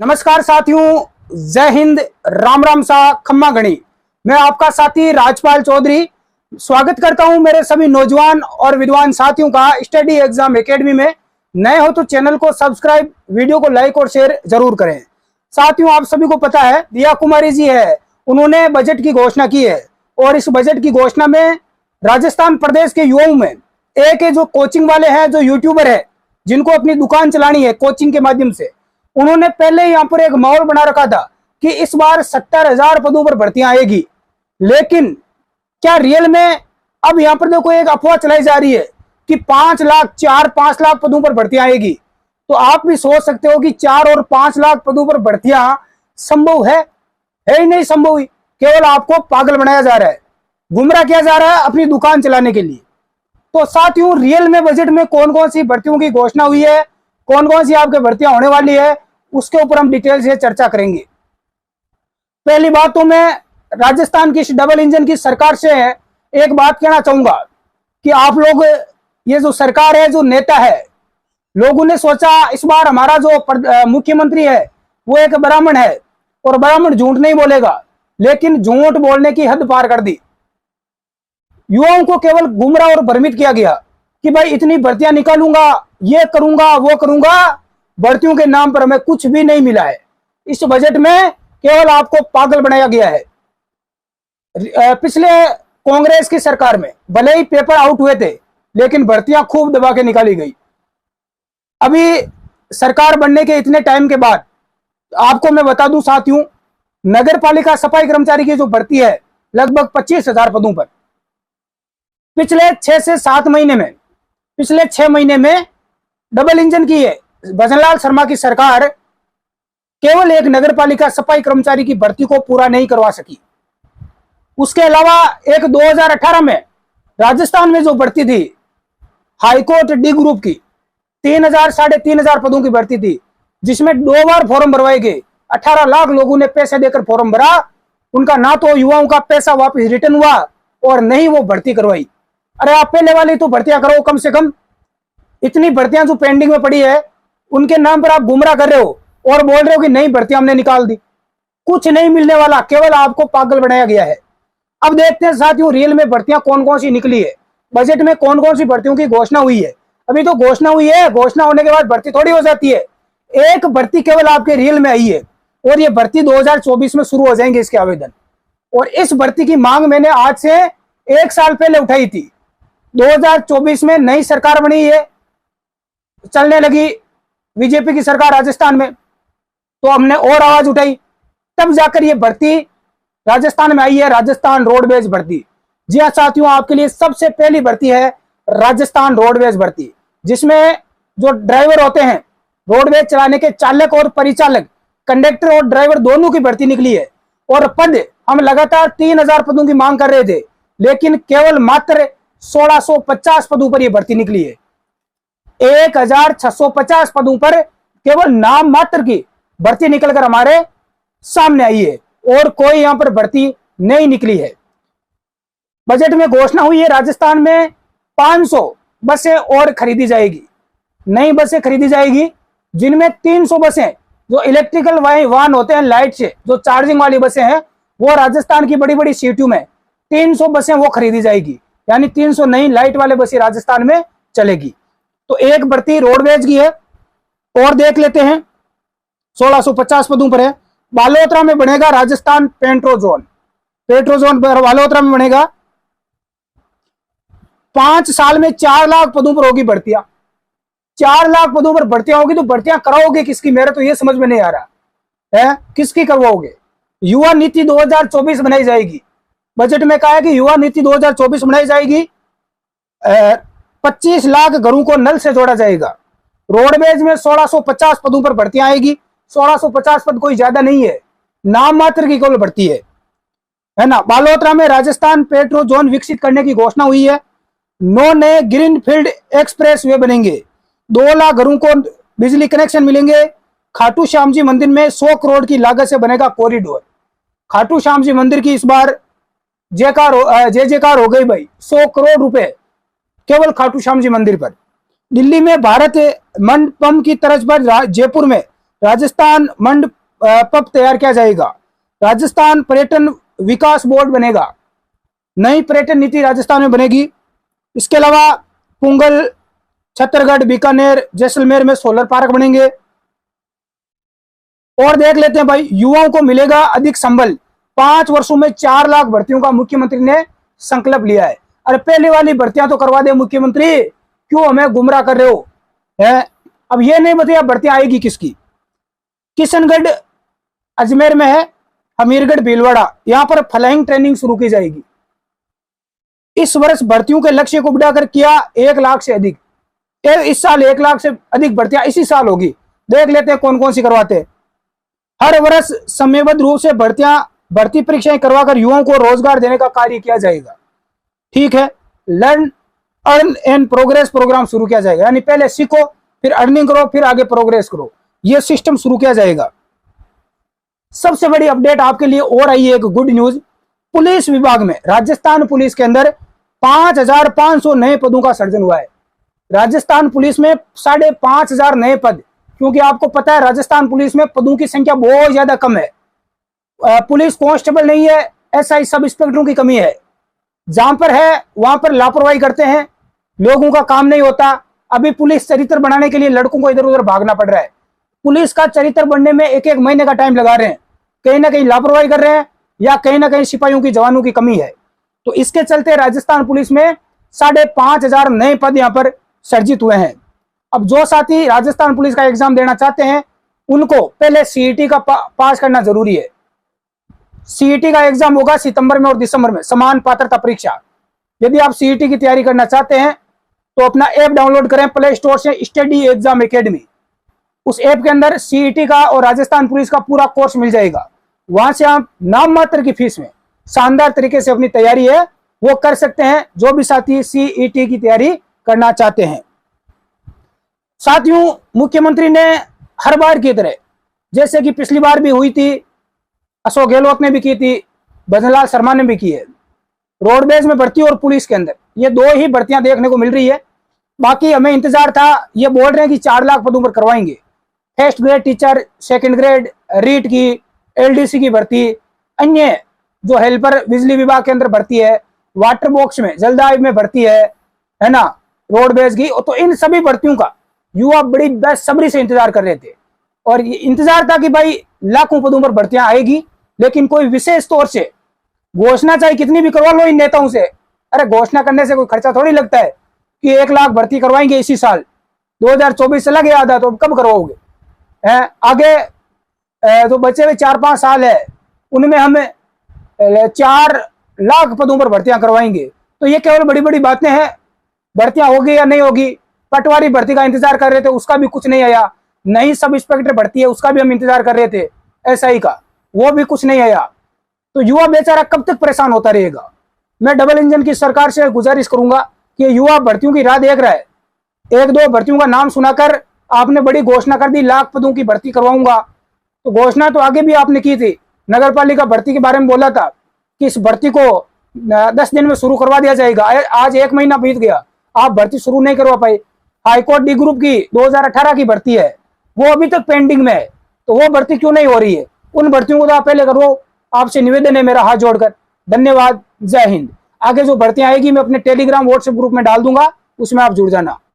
नमस्कार साथियों, जय हिंद, राम राम सा खम्मा गणी। मैं आपका साथी राजपाल चौधरी स्वागत करता हूं मेरे सभी नौजवान और विद्वान साथियों का स्टडी एग्जाम एकेडमी में। नए हो तो चैनल को सब्सक्राइब, वीडियो को लाइक और शेयर जरूर करें। साथियों, आप सभी को पता है दिया कुमारी जी है, उन्होंने बजट की घोषणा की है और इस बजट की घोषणा में राजस्थान प्रदेश के युवाओं में एक जो कोचिंग वाले हैं, जो यूट्यूबर है, जिनको अपनी दुकान चलानी है कोचिंग के माध्यम से, उन्होंने पहले यहाँ पर एक माहौल बना रखा था कि इस बार 70,000 पदों पर भर्तियां आएगी। लेकिन क्या रियल में अब यहाँ पर देखो एक अफवाह चलाई जा रही है कि 5 लाख 4-5 लाख पदों पर भर्तियां आएगी। तो आप भी सोच सकते हो कि 4 और 5 लाख पदों पर भर्तियां संभव है ही नहीं संभव ही। केवल आपको पागल बनाया जा रहा है, गुमराह किया जा रहा है अपनी दुकान चलाने के लिए। तो साथियों, रियल में बजट में कौन कौन सी भर्तियों की घोषणा हुई है, कौन कौन सी आपके भर्तियां होने वाली है, उसके ऊपर हम डिटेल से चर्चा करेंगे। पहली बात तो मैं राजस्थान की डबल इंजन की सरकार से एक बात कहना चाहूंगा कि आप लोग, ये जो सरकार है, जो नेता है, लोगों ने सोचा इस बार हमारा जो मुख्यमंत्री है वो एक ब्राह्मण है और ब्राह्मण झूठ नहीं बोलेगा, लेकिन झूठ बोलने की हद पार कर दी। युवाओं को केवल गुमराह और भ्रमित किया गया कि भाई इतनी भर्तियां निकालूंगा, ये करूंगा, वो करूंगा। भर्तियों के नाम पर हमें कुछ भी नहीं मिला है। इस बजट में केवल आपको पागल बनाया गया है। पिछले कांग्रेस की सरकार में भले ही पेपर आउट हुए थे, लेकिन भर्तियां खूब दबा के निकाली गई। अभी सरकार बनने के इतने टाइम के बाद आपको मैं बता दूं साथियों, नगर पालिका सफाई कर्मचारी की जो भर्ती है लगभग 25,000 पदों पर पिछले 6 से 7 महीने में, पिछले 6 महीने में डबल इंजन की है भजनलाल शर्मा की सरकार केवल एक नगर पालिका सफाई कर्मचारी की भर्ती को पूरा नहीं करवा सकी। उसके अलावा एक 2018 में राजस्थान में जो भर्ती थी हाईकोर्ट डी ग्रुप की 3,000 साढ़े 3,000 पदों की भर्ती थी, जिसमें 2 बार फॉर्म भरवाए गए। 18 लाख लोगों ने पैसे देकर फॉर्म भरा, उनका ना तो युवाओं का पैसा वापस रिटर्न हुआ और नहीं वो भर्ती करवाई। अरे आप पहले वाली तो भर्तियां करो कम से कम। इतनी भर्तियां जो पेंडिंग में पड़ी है उनके नाम पर आप गुमराह कर रहे हो और बोल रहे हो कि नई भर्तियां हमने निकाल दी। कुछ नहीं मिलने वाला, केवल आपको पागल बनाया गया है। अब देखते हैं साथियों, रियल में भर्तियां कौन कौन सी निकली है, बजट में कौन कौन सी भर्तियों की घोषणा हुई है। अभी तो घोषणा हुई है, घोषणा होने के बाद भर्ती थोड़ी हो जाती है। एक भर्ती केवल आपके रियल में आई है और ये भर्ती 2024 में शुरू हो जाएंगे इसके आवेदन। और इस भर्ती की मांग मैंने आज से 1 साल पहले उठाई थी। 2024 में नई सरकार बनी है, चलने लगी बीजेपी की सरकार राजस्थान में, तो हमने और आवाज उठाई, तब जाकर ये भर्ती राजस्थान में आई है, राजस्थान रोडवेज भर्ती। जी हाँ साथियों, आपके लिए सबसे पहली भर्ती है राजस्थान रोडवेज भर्ती, जिसमें जो ड्राइवर होते हैं, रोडवेज चलाने के चालक और परिचालक, कंडक्टर और ड्राइवर दोनों की भर्ती निकली है। और पद हम लगातार 3,000 पदों की मांग कर रहे थे, लेकिन केवल मात्र 1,650 पदों पर यह भर्ती निकली है। 1,650 पदों पर केवल नाम मात्र की भर्ती निकलकर हमारे सामने आई है और कोई यहां पर भर्ती नहीं निकली है। बजट में घोषणा हुई है राजस्थान में 500 बसें और खरीदी जाएगी, नई बसें खरीदी जाएगी, जिनमें 300 बसें जो इलेक्ट्रिकल वाहन होते हैं, लाइट से जो चार्जिंग वाली बसें हैं, वो राजस्थान की बड़ी बड़ी सिटियों में 300 बसें वो खरीदी जाएगी। यानी 300 नई लाइट वाले बसें राजस्थान में चलेगी। तो एक भर्ती रोडवेज की है। और देख लेते हैं, 1,650 पदों पर है। बालोतरा में बनेगा राजस्थान पेट्रोजोन, पेट्रोजोन बालोतरा में बनेगा। 5 साल में 4 लाख पदों पर होगी भर्तियां। 4 लाख पदों पर भर्तियां होगी, तो भर्तियां कराओगे किसकी, मेरे तो ये समझ में नहीं आ रहा है, किसकी करवाओगे। युवा नीति 2024 बनाई जाएगी। बजट में कहा है कि युवा नीति 2024 बनाई जाएगी। 25 लाख घरों को नल से जोड़ा जाएगा। रोडवेज में 1,650 पदों पर भर्तियां आएगी। 1,650 पद कोई ज्यादा नहीं है, नाम मात्र की केवल भर्ती है ना। बालोतरा में राजस्थान पेट्रो जोन विकसित करने की घोषणा हुई है। 9 नए ग्रीन फील्ड एक्सप्रेस वे बनेंगे। 2 लाख घरों को बिजली कनेक्शन मिलेंगे। खाटू श्याम जी मंदिर में 100 करोड़ की लागत से बनेगा कॉरिडोर। खाटू श्याम जी मंदिर की इस बार जय जयकार हो गई भाई। 100 करोड़ रुपए केवल खाटू श्याम जी मंदिर पर। दिल्ली में भारत मंडपम की तर्ज पर जयपुर में राजस्थान मंडप तैयार किया जाएगा। राजस्थान पर्यटन विकास बोर्ड बनेगा। नई पर्यटन नीति राजस्थान में बनेगी। इसके अलावा पुंगल, छत्तरगढ़, बीकानेर, जैसलमेर में सोलर पार्क बनेंगे। और देख लेते हैं भाई, युवाओं को मिलेगा अधिक संबल। 5 वर्षों में 4 लाख भर्तियों का मुख्यमंत्री ने संकल्प लिया है। अरे पहले वाली भर्तियां तो करवा दे मुख्यमंत्री, क्यों हमें गुमराह कर रहे हो है? अब ये नहीं बताया भर्तियां आएगी किसकी। किशनगढ़ अजमेर में है, हमीरगढ़ भीलवाड़ा, यहां पर फ्लाइंग ट्रेनिंग शुरू की जाएगी। इस वर्ष भर्तियों के लक्ष्य को बढ़ाकर किया 1 लाख से अधिक। इस साल 1 लाख से अधिक भर्तियां इसी साल होगी। देख लेते हैं कौन कौन सी करवाते हैं। हर वर्ष समयबद्ध रूप से भर्ती परीक्षाएं करवाकर युवाओं को रोजगार देने का कार्य किया जाएगा। ठीक है। Learn earn and progress program शुरू किया जाएगा, यानी पहले सीखो, फिर अर्निंग करो, फिर आगे प्रोग्रेस करो। यह सिस्टम शुरू किया जाएगा। सबसे बड़ी अपडेट आपके लिए और आई है, एक गुड न्यूज। पुलिस विभाग में, राजस्थान पुलिस के अंदर 5,500 नए पदों का सृजन हुआ है। राजस्थान पुलिस में 5,500 नए पद, क्योंकि आपको पता है राजस्थान पुलिस में पदों की संख्या बहुत ज्यादा कम है। पुलिस कांस्टेबल नहीं है, एसआई सब इंस्पेक्टरों की कमी है। जहां पर है वहां पर लापरवाही करते हैं, लोगों का काम नहीं होता। अभी पुलिस चरित्र बनाने के लिए लड़कों को इधर उधर भागना पड़ रहा है। पुलिस का चरित्र बनने में 1-1 महीने का टाइम लगा रहे हैं। कहीं ना कहीं लापरवाही कर रहे हैं, या कहीं ना कहीं सिपाहियों की, जवानों की कमी है। तो इसके चलते राजस्थान पुलिस में 5,500 नए पद यहां पर सृजित हुए हैं। अब जो साथी राजस्थान पुलिस का एग्जाम देना चाहते हैं, उनको पहले सीईटी का पास करना जरूरी है। सीईटी का एग्जाम होगा सितंबर में और दिसंबर में, समान पात्रता परीक्षा। यदि आप सीईटी की तैयारी करना चाहते हैं तो अपना ऐप डाउनलोड करें प्ले स्टोर से, स्टडी एग्जाम एकेडमी। उस ऐप के अंदर सीईटी का और राजस्थान पुलिस का पूरा कोर्स मिल जाएगा। वहां से आप नाम मात्र की फीस में शानदार तरीके से अपनी तैयारी है वो कर सकते हैं, जो भी साथी सीईटी की तैयारी करना चाहते हैं। साथियों, मुख्यमंत्री ने हर बार की तरह, जैसे कि पिछली बार भी हुई थी, अशोक गहलोत ने भी की थी, भजनलाल शर्मा ने भी की है, रोडवेज में भर्ती और पुलिस के अंदर ये 2 ही भर्तियां देखने को मिल रही है। बाकी हमें इंतजार था, ये बोल रहे हैं कि 4 लाख पदों पर करवाएंगे। First grade teacher, second grade REET की, एलडीसी की भर्ती, अन्य जो हेल्पर बिजली विभाग के अंदर भर्ती है, वाटर बॉक्स में, जलदाय में भर्ती है ना, रोडवेज की। तो इन सभी भर्तियों का युवा बड़ी बेसब्री से इंतजार कर रहे थे, और ये इंतजार था कि भाई लाखों पदों पर भर्तियां आएगी, लेकिन कोई विशेष तौर से घोषणा चाहे कितनी भी करवा लो इन नेताओं से। अरे घोषणा करने से कोई खर्चा थोड़ी लगता है कि 1 लाख भर्ती करवाएंगे इसी साल। 2024 चला गया आधा, तो कब करवाओगे? आगे तो बचे हुए 4-5 साल है, उनमें हम 4 लाख पदों पर भर्तियां करवाएंगे। तो ये केवल बड़ी बड़ी बातें हैं। भर्तियां होगी या नहीं होगी, पटवारी भर्ती का इंतजार कर रहे थे, उसका भी कुछ नहीं आया। नई सब इंस्पेक्टर भर्ती है, उसका भी हम इंतजार कर रहे थे एसआई का, वो भी कुछ नहीं आया। तो युवा बेचारा कब तक परेशान होता रहेगा। मैं डबल इंजन की सरकार से गुजारिश करूंगा कि युवा भर्तियों की राह देख रहा है, 1-2 भर्तियों का नाम सुनाकर आपने बड़ी घोषणा कर दी, लाख पदों की भर्ती करवाऊंगा। तो घोषणा तो आगे भी आपने की थी, नगर पालिका भर्ती के बारे में बोला था कि इस भर्ती को 10 दिन में शुरू करवा दिया जाएगा। आज 1 महीना बीत गया, आप भर्ती शुरू नहीं करवा पाए। हाईकोर्ट डी ग्रुप की 2018 की भर्ती है, वो अभी तक पेंडिंग में है। तो वो भर्ती क्यों नहीं हो रही है? उन भर्तियों को तो आप पहले करो। आपसे निवेदन है मेरा हाथ जोड़कर। धन्यवाद, जय हिंद। आगे जो भर्तियां आएगी मैं अपने टेलीग्राम व्हाट्सएप ग्रुप में डाल दूंगा, उसमें आप जुड़ जाना।